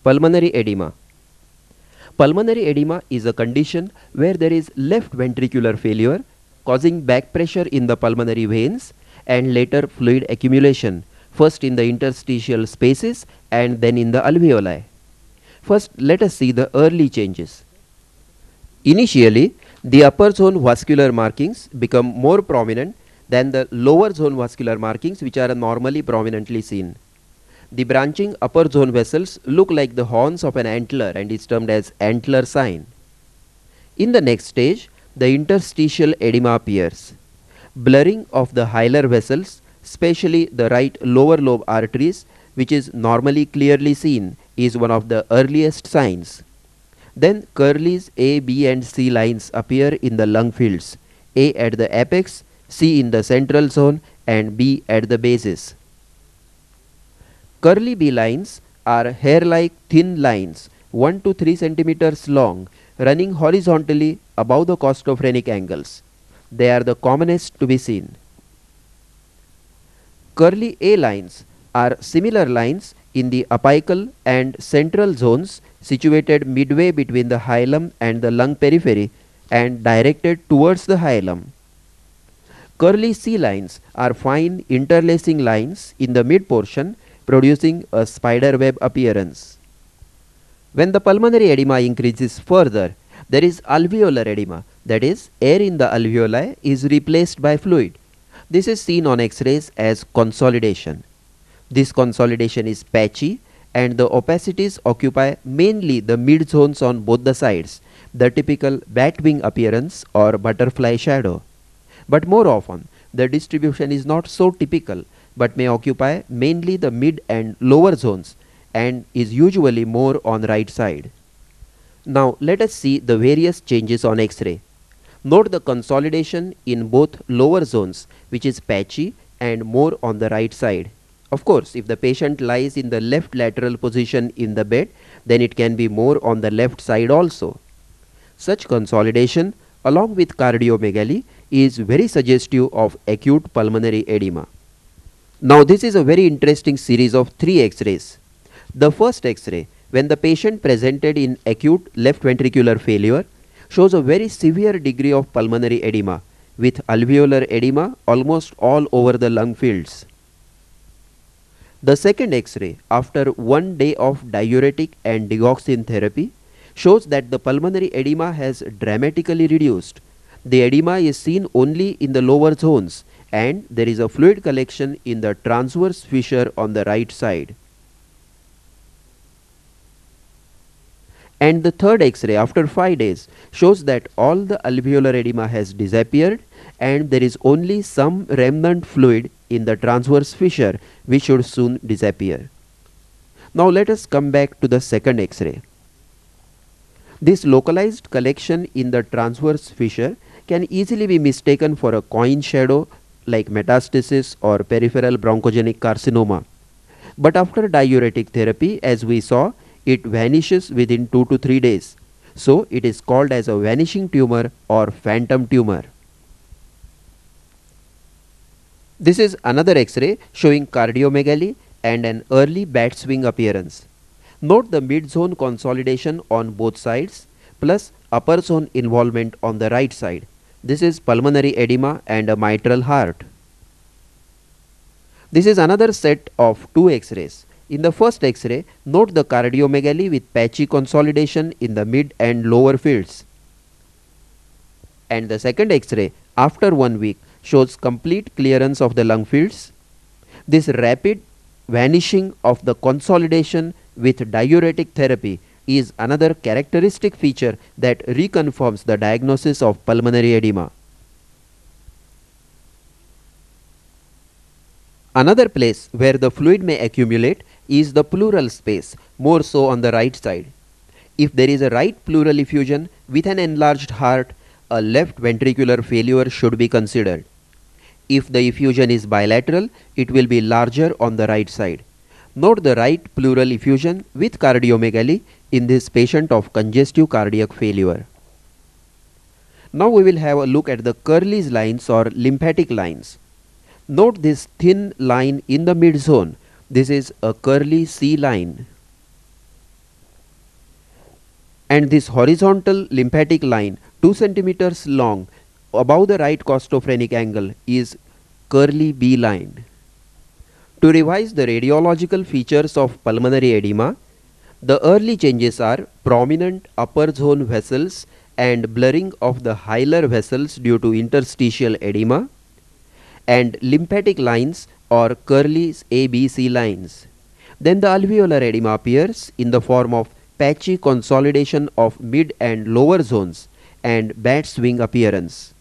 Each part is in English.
Pulmonary edema. Pulmonary edema is a condition where there is left ventricular failure causing back pressure in the pulmonary veins and later fluid accumulation, first in the interstitial spaces and then in the alveoli. First, let us see the early changes. Initially, the upper zone vascular markings become more prominent than the lower zone vascular markings, which are normally prominently seen. The branching upper zone vessels look like the horns of an antler and is termed as antler sign. In the next stage, the interstitial edema appears. Blurring of the hilar vessels, especially the right lower lobe arteries, which is normally clearly seen, is one of the earliest signs. Then Curley's A, B and C lines appear in the lung fields, A at the apex, C in the central zone and B at the bases. Curly B lines are hair-like thin lines 1 to 3 centimeters long running horizontally above the costophrenic angles. They are the commonest to be seen. Curly A lines are similar lines in the apical and central zones situated midway between the hilum and the lung periphery and directed towards the hilum. Curly C lines are fine interlacing lines in the mid portion producing a spider web appearance. When the pulmonary edema increases further, there is alveolar edema, that is, air in the alveoli is replaced by fluid. This is seen on X-rays as consolidation. This consolidation is patchy and the opacities occupy mainly the mid zones on both the sides, the typical bat wing appearance or butterfly shadow. But more often, the distribution is not so typical but may occupy mainly the mid and lower zones and is usually more on the right side. Now let us see the various changes on X-ray. Note the consolidation in both lower zones, which is patchy and more on the right side. Of course, if the patient lies in the left lateral position in the bed, then it can be more on the left side also. Such consolidation along with cardiomegaly is very suggestive of acute pulmonary edema. Now this is a very interesting series of 3 X-rays. The first X-ray, when the patient presented in acute left ventricular failure, shows a very severe degree of pulmonary edema with alveolar edema almost all over the lung fields. The second X-ray, after 1 day of diuretic and digoxin therapy, shows that the pulmonary edema has dramatically reduced. The edema is seen only in the lower zones and there is a fluid collection in the transverse fissure on the right side. And the third X-ray after 5 days shows that all the alveolar edema has disappeared and there is only some remnant fluid in the transverse fissure which should soon disappear. Now let us come back to the second X-ray. This localized collection in the transverse fissure can easily be mistaken for a coin shadow like metastasis or peripheral bronchogenic carcinoma. But after diuretic therapy, as we saw, it vanishes within 2 to 3 days. So it is called as a vanishing tumor or phantom tumor. This is another X-ray showing cardiomegaly and an early bat's wing appearance. Note the mid-zone consolidation on both sides plus upper zone involvement on the right side. This is pulmonary edema and a mitral heart. This is another set of 2 X-rays. In the first X-ray, note the cardiomegaly with patchy consolidation in the mid and lower fields. And the second X-ray, after 1 week, shows complete clearance of the lung fields. This rapid vanishing of the consolidation with diuretic therapy is another characteristic feature that reconfirms the diagnosis of pulmonary edema. Another place where the fluid may accumulate is the pleural space, more so on the right side. If there is a right pleural effusion with an enlarged heart, a left ventricular failure should be considered. If the effusion is bilateral, it will be larger on the right side. Note the right pleural effusion with cardiomegaly in this patient of congestive cardiac failure. Now we will have a look at the Curley's lines or lymphatic lines. Note this thin line in the mid zone. This is a Curley C line. And this horizontal lymphatic line 2 centimeters long above the right costophrenic angle is curly B line. To revise the radiological features of pulmonary edema, the early changes are prominent upper zone vessels and blurring of the hilar vessels due to interstitial edema, and lymphatic lines or curly ABC lines. Then the alveolar edema appears in the form of patchy consolidation of mid and lower zones and bat's wing appearance.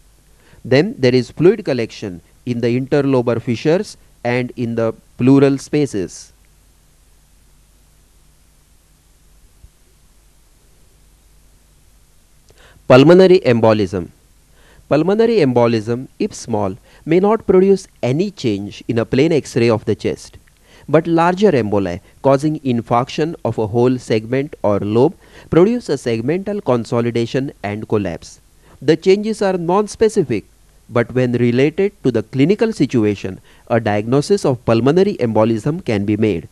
Then there is fluid collection in the interlobar fissures and in the pleural spaces. Pulmonary embolism. Pulmonary embolism, if small, may not produce any change in a plain X-ray of the chest, but larger emboli causing infarction of a whole segment or lobe produce a segmental consolidation and collapse. The changes are non-specific, but when related to the clinical situation, a diagnosis of pulmonary embolism can be made.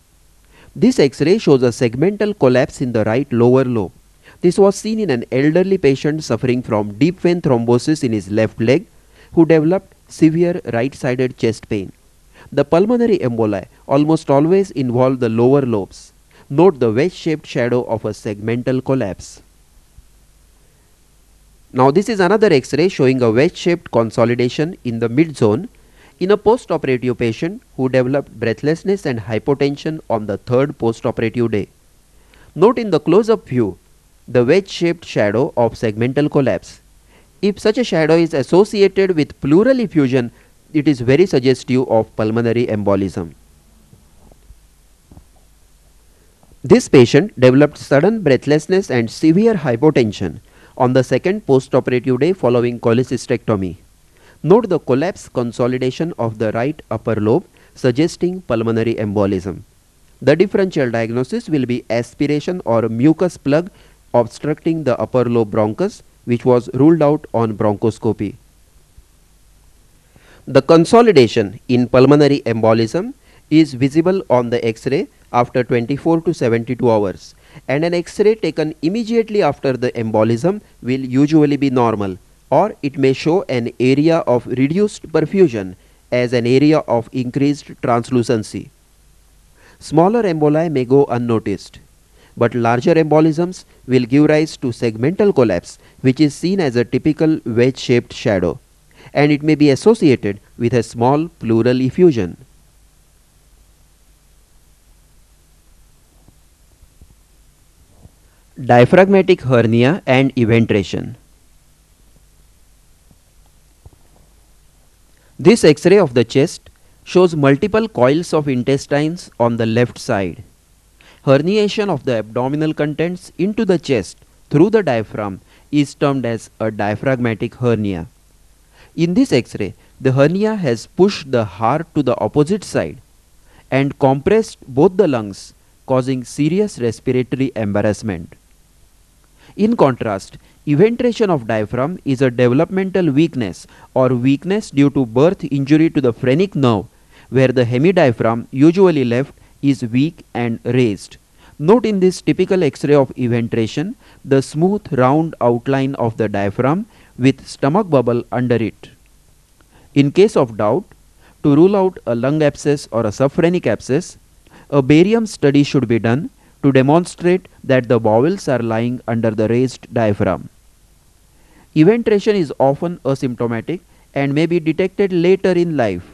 This X-ray shows a segmental collapse in the right lower lobe. This was seen in an elderly patient suffering from deep vein thrombosis in his left leg who developed severe right-sided chest pain. The pulmonary emboli almost always involve the lower lobes. Note the wedge-shaped shadow of a segmental collapse. Now this is another X-ray showing a wedge-shaped consolidation in the mid-zone in a post-operative patient who developed breathlessness and hypotension on the third post-operative day. Note in the close-up view the wedge-shaped shadow of segmental collapse. If such a shadow is associated with pleural effusion, it is very suggestive of pulmonary embolism. This patient developed sudden breathlessness and severe hypotension on the second post-operative day following cholecystectomy. Note the collapse consolidation of the right upper lobe suggesting pulmonary embolism. The differential diagnosis will be aspiration or mucus plug obstructing the upper lobe bronchus, which was ruled out on bronchoscopy. The consolidation in pulmonary embolism is visible on the X-ray after 24 to 72 hours, and an X-ray taken immediately after the embolism will usually be normal, or it may show an area of reduced perfusion as an area of increased translucency. Smaller emboli may go unnoticed, but larger embolisms will give rise to segmental collapse, which is seen as a typical wedge-shaped shadow, and it may be associated with a small pleural effusion. Diaphragmatic hernia and eventration. This X-ray of the chest shows multiple coils of intestines on the left side. Herniation of the abdominal contents into the chest through the diaphragm is termed as a diaphragmatic hernia. In this X-ray, the hernia has pushed the heart to the opposite side and compressed both the lungs, causing serious respiratory embarrassment. In contrast, eventration of diaphragm is a developmental weakness or weakness due to birth injury to the phrenic nerve, where the hemidiaphragm, usually left, is weak and raised. Note in this typical X-ray of eventration the smooth round outline of the diaphragm with stomach bubble under it. In case of doubt, to rule out a lung abscess or a subphrenic abscess, a barium study should be done to demonstrate that the bowels are lying under the raised diaphragm. Eventration is often asymptomatic and may be detected later in life.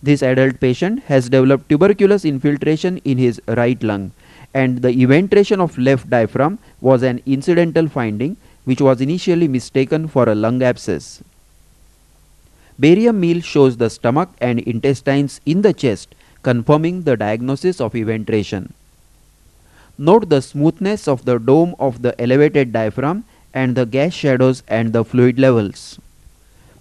This adult patient has developed tuberculous infiltration in his right lung, and the eventration of left diaphragm was an incidental finding which was initially mistaken for a lung abscess. Barium meal shows the stomach and intestines in the chest, confirming the diagnosis of eventration. Note the smoothness of the dome of the elevated diaphragm and the gas shadows and the fluid levels.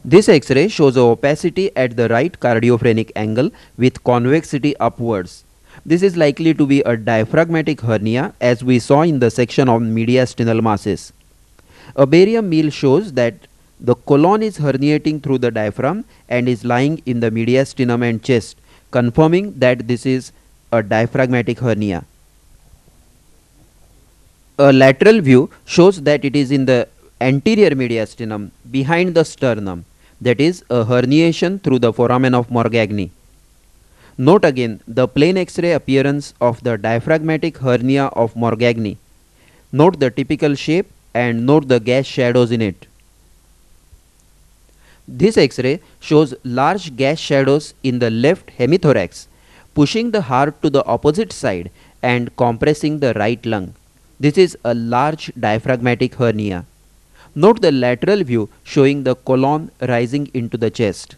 This X-ray shows a opacity at the right cardiophrenic angle with convexity upwards. This is likely to be a diaphragmatic hernia, as we saw in the section on mediastinal masses. A barium meal shows that the colon is herniating through the diaphragm and is lying in the mediastinum and chest, confirming that this is a diaphragmatic hernia. A lateral view shows that it is in the anterior mediastinum behind the sternum, that is a herniation through the foramen of Morgagni. Note again the plain X-ray appearance of the diaphragmatic hernia of Morgagni. Note the typical shape and note the gas shadows in it. This X-ray shows large gas shadows in the left hemithorax, pushing the heart to the opposite side and compressing the right lung. This is a large diaphragmatic hernia. Note the lateral view showing the colon rising into the chest.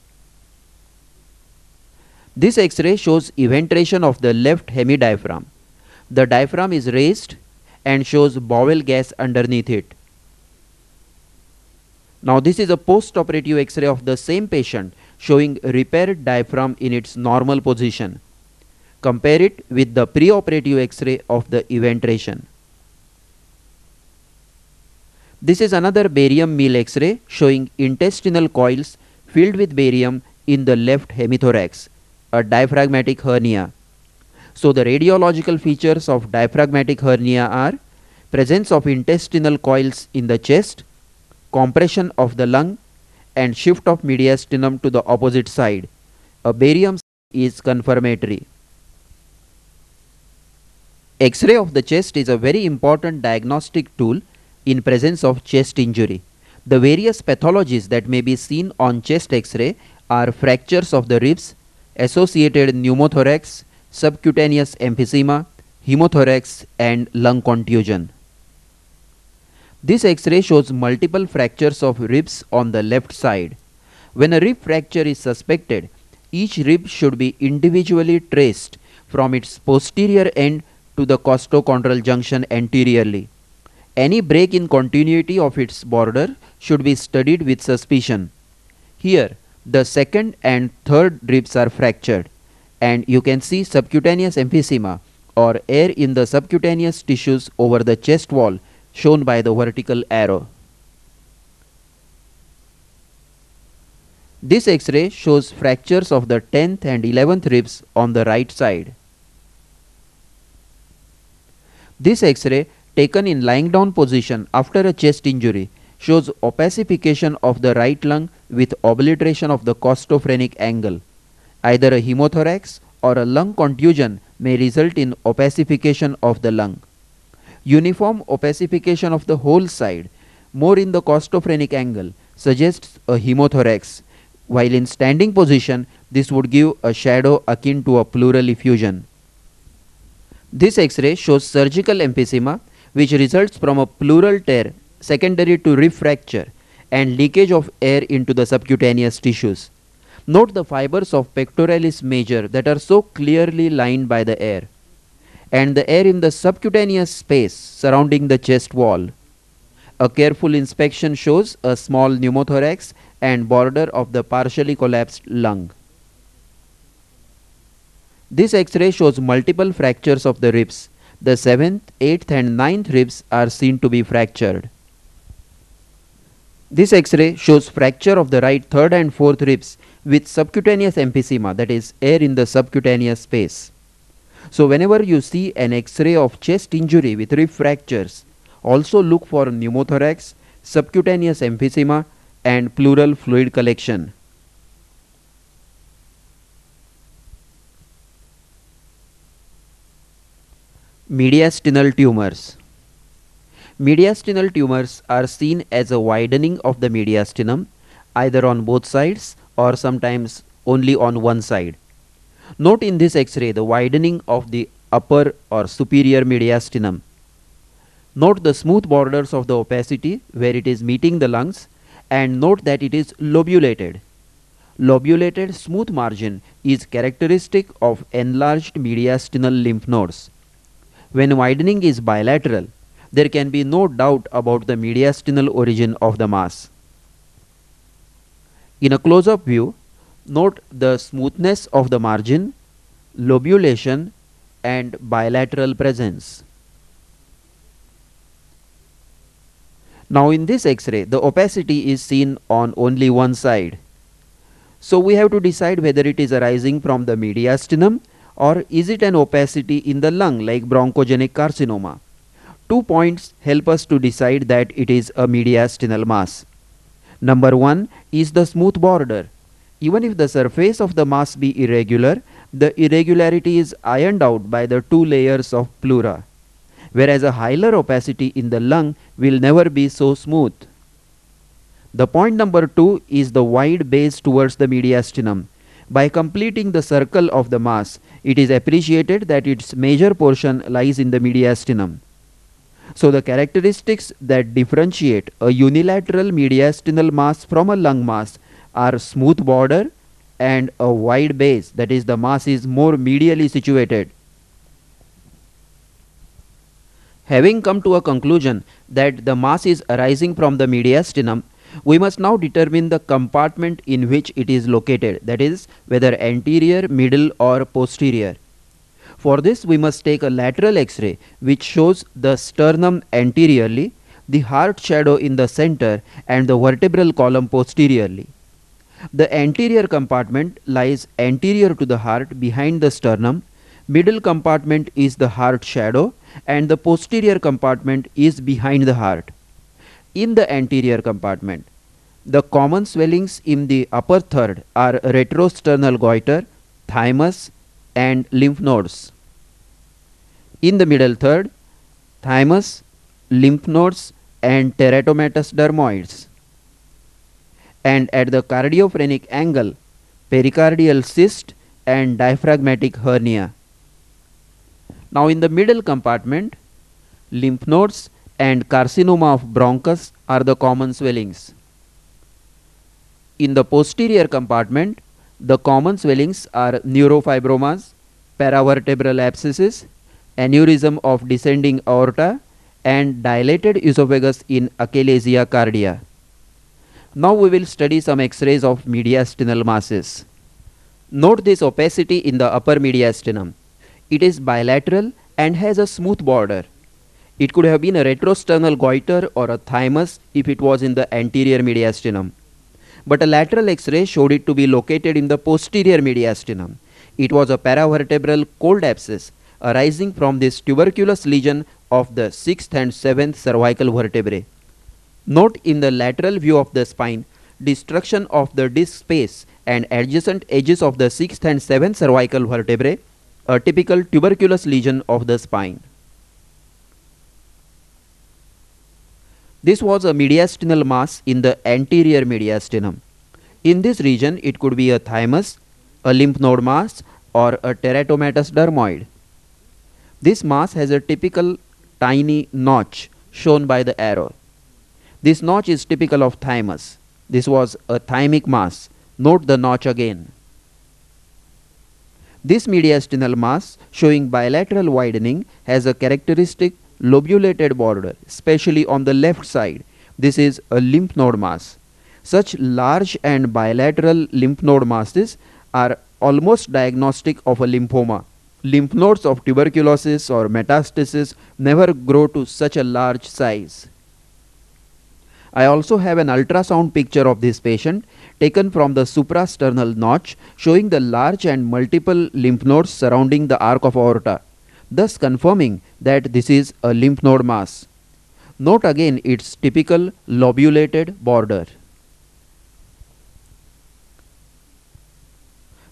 This X-ray shows eventration of the left hemidiaphragm. The diaphragm is raised and shows bowel gas underneath it. Now this is a post-operative X-ray of the same patient showing repaired diaphragm in its normal position. Compare it with the pre-operative X-ray of the eventration. This is another barium meal X-ray showing intestinal coils filled with barium in the left hemithorax, a diaphragmatic hernia. So the radiological features of diaphragmatic hernia are presence of intestinal coils in the chest, compression of the lung, and shift of mediastinum to the opposite side. A barium is confirmatory. X-ray of the chest is a very important diagnostic tool in presence of chest injury. The various pathologies that may be seen on chest X-ray are fractures of the ribs, associated pneumothorax, subcutaneous emphysema, hemothorax, and lung contusion. This X-ray shows multiple fractures of ribs on the left side. When a rib fracture is suspected, each rib should be individually traced from its posterior end to the costochondral junction anteriorly. Any break in continuity of its border should be studied with suspicion. Here, the second and third ribs are fractured, and you can see subcutaneous emphysema or air in the subcutaneous tissues over the chest wall shown by the vertical arrow. This X-ray shows fractures of the 10th and 11th ribs on the right side. This X-ray taken in lying down position after a chest injury shows opacification of the right lung with obliteration of the costophrenic angle. Either a hemothorax or a lung contusion may result in opacification of the lung. Uniform opacification of the whole side, more in the costophrenic angle, suggests a hemothorax, while in standing position this would give a shadow akin to a pleural effusion. This X-ray shows surgical emphysema which results from a pleural tear secondary to rib fracture and leakage of air into the subcutaneous tissues. Note the fibers of pectoralis major that are so clearly lined by the air, and the air in the subcutaneous space surrounding the chest wall. A careful inspection shows a small pneumothorax and border of the partially collapsed lung. This X-ray shows multiple fractures of the ribs. The 7th, 8th and 9th ribs are seen to be fractured. This X-ray shows fracture of the right 3rd and 4th ribs with subcutaneous emphysema, that is air in the subcutaneous space. So whenever you see an X-ray of chest injury with rib fractures, also look for pneumothorax, subcutaneous emphysema and pleural fluid collection. Mediastinal tumors. Mediastinal tumors are seen as a widening of the mediastinum either on both sides or sometimes only on one side. Note in this X-ray the widening of the upper or superior mediastinum. Note the smooth borders of the opacity where it is meeting the lungs, and note that it is lobulated. Lobulated smooth margin is characteristic of enlarged mediastinal lymph nodes. When widening is bilateral, there can be no doubt about the mediastinal origin of the mass. In a close-up view, note the smoothness of the margin, lobulation and bilateral presence. Now in this X-ray, the opacity is seen on only one side. So we have to decide whether it is arising from the mediastinum or is it an opacity in the lung like bronchogenic carcinoma. 2 points help us to decide that it is a mediastinal mass. Number 1 is the smooth border. Even if the surface of the mass be irregular, the irregularity is ironed out by the 2 layers of pleura, whereas a hilar opacity in the lung will never be so smooth. The point number 2 is the wide base towards the mediastinum. By completing the circle of the mass, it is appreciated that its major portion lies in the mediastinum. So the characteristics that differentiate a unilateral mediastinal mass from a lung mass are smooth border and a wide base, that is, the mass is more medially situated. Having come to a conclusion that the mass is arising from the mediastinum, we must now determine the compartment in which it is located, that is, whether anterior, middle or posterior. For this we must take a lateral X-ray which shows the sternum anteriorly, the heart shadow in the center and the vertebral column posteriorly. The anterior compartment lies anterior to the heart behind the sternum, middle compartment is the heart shadow and the posterior compartment is behind the heart. In the anterior compartment, the common swellings in the upper third are retrosternal goiter, thymus and lymph nodes. In the middle third, thymus, lymph nodes and teratomatous dermoids. And at the cardiophrenic angle, pericardial cyst and diaphragmatic hernia. Now in the middle compartment, lymph nodes and carcinoma of bronchus are the common swellings. In the posterior compartment, the common swellings are neurofibromas, paravertebral abscesses, aneurysm of descending aorta and dilated esophagus in achalasia cardia. Now we will study some X-rays of mediastinal masses. Note this opacity in the upper mediastinum. It is bilateral and has a smooth border. It could have been a retrosternal goiter or a thymus if it was in the anterior mediastinum. But a lateral X-ray showed it to be located in the posterior mediastinum. It was a paravertebral cold abscess arising from this tuberculous lesion of the 6th and 7th cervical vertebrae. Note in the lateral view of the spine, destruction of the disc space and adjacent edges of the 6th and 7th cervical vertebrae, a typical tuberculous lesion of the spine. This was a mediastinal mass in the anterior mediastinum. In this region, it could be a thymus, a lymph node mass, or a teratomatous dermoid. This mass has a typical tiny notch shown by the arrow. This notch is typical of thymus. This was a thymic mass. Note the notch again. This mediastinal mass showing bilateral widening has a characteristic lobulated border, especially on the left side. This is a lymph node mass. Such large and bilateral lymph node masses are almost diagnostic of a lymphoma. Lymph nodes of tuberculosis or metastasis never grow to such a large size. I also have an ultrasound picture of this patient taken from the suprasternal notch showing the large and multiple lymph nodes surrounding the arc of aorta, thus confirming that this is a lymph node mass. Note again its typical lobulated border.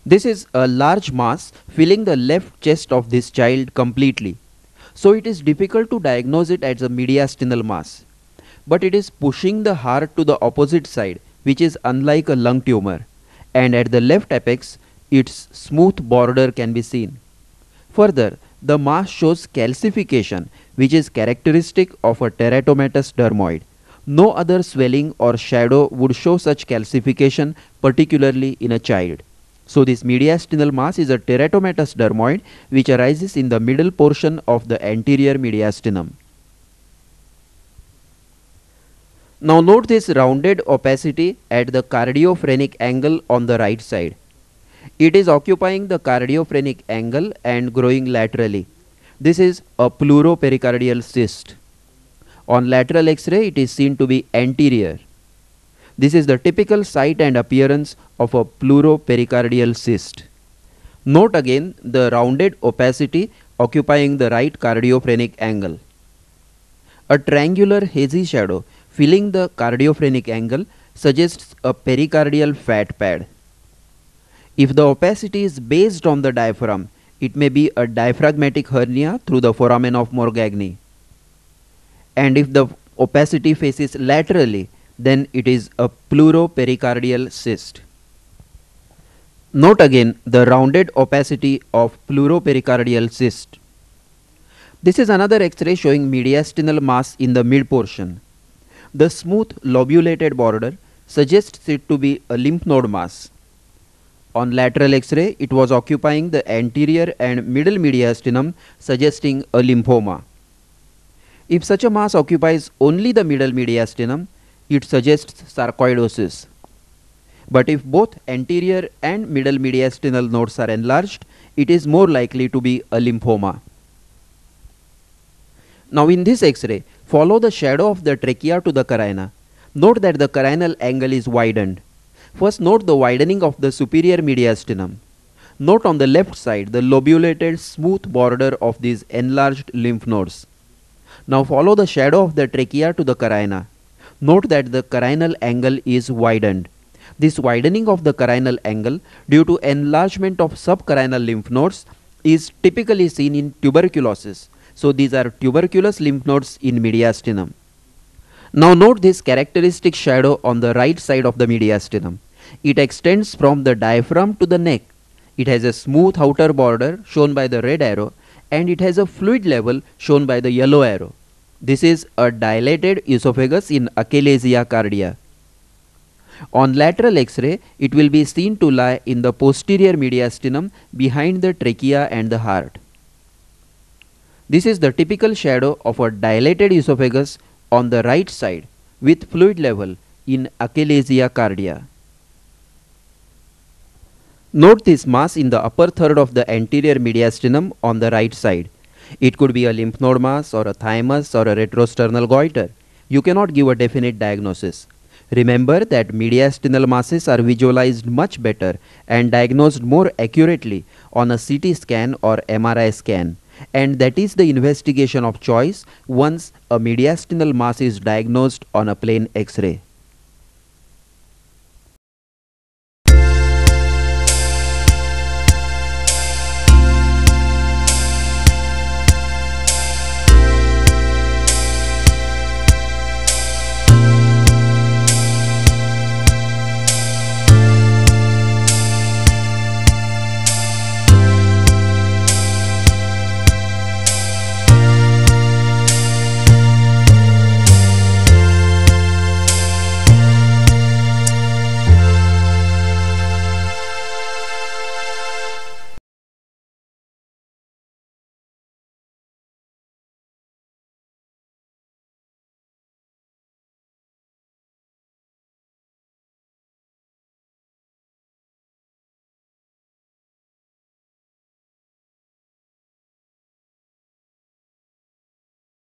This is a large mass filling the left chest of this child completely. So it is difficult to diagnose it as a mediastinal mass. But it is pushing the heart to the opposite side, which is unlike a lung tumor. And at the left apex, its smooth border can be seen. Further, the mass shows calcification, which is characteristic of a teratomatous dermoid. No other swelling or shadow would show such calcification, particularly in a child. So this mediastinal mass is a teratomatous dermoid which arises in the middle portion of the anterior mediastinum. Now note this rounded opacity at the cardiophrenic angle on the right side. It is occupying the cardiophrenic angle and growing laterally. This is a pleuropericardial cyst. On lateral X-ray it is seen to be anterior. This is the typical site and appearance of a pleuropericardial cyst. Note again the rounded opacity occupying the right cardiophrenic angle. A triangular hazy shadow filling the cardiophrenic angle suggests a pericardial fat pad. If the opacity is based on the diaphragm, it may be a diaphragmatic hernia through the foramen of Morgagni. And if the opacity faces laterally, then it is a pleuropericardial cyst. Note again the rounded opacity of pleuropericardial cyst. This is another X-ray showing mediastinal mass in the mid portion. The smooth lobulated border suggests it to be a lymph node mass. On lateral X-ray, it was occupying the anterior and middle mediastinum, suggesting a lymphoma. If such a mass occupies only the middle mediastinum, it suggests sarcoidosis. But if both anterior and middle mediastinal nodes are enlarged, it is more likely to be a lymphoma. Now in this X-ray, follow the shadow of the trachea to the carina. Note that the carinal angle is widened. First note the widening of the superior mediastinum. Note on the left side the lobulated smooth border of these enlarged lymph nodes. Now follow the shadow of the trachea to the carina. Note that the carinal angle is widened. This widening of the carinal angle due to enlargement of subcarinal lymph nodes is typically seen in tuberculosis. So these are tuberculous lymph nodes in mediastinum. Now note this characteristic shadow on the right side of the mediastinum. It extends from the diaphragm to the neck. It has a smooth outer border shown by the red arrow, and it has a fluid level shown by the yellow arrow. This is a dilated esophagus in achalasia cardia. On lateral X-ray, it will be seen to lie in the posterior mediastinum behind the trachea and the heart. This is the typical shadow of a dilated esophagus on the right side with fluid level in achalasia cardia. Note this mass in the upper third of the anterior mediastinum on the right side. It could be a lymph node mass or a thymus or a retrosternal goiter. You cannot give a definite diagnosis. Remember that mediastinal masses are visualized much better and diagnosed more accurately on a CT scan or MRI scan, and that is the investigation of choice once a mediastinal mass is diagnosed on a plain X-ray.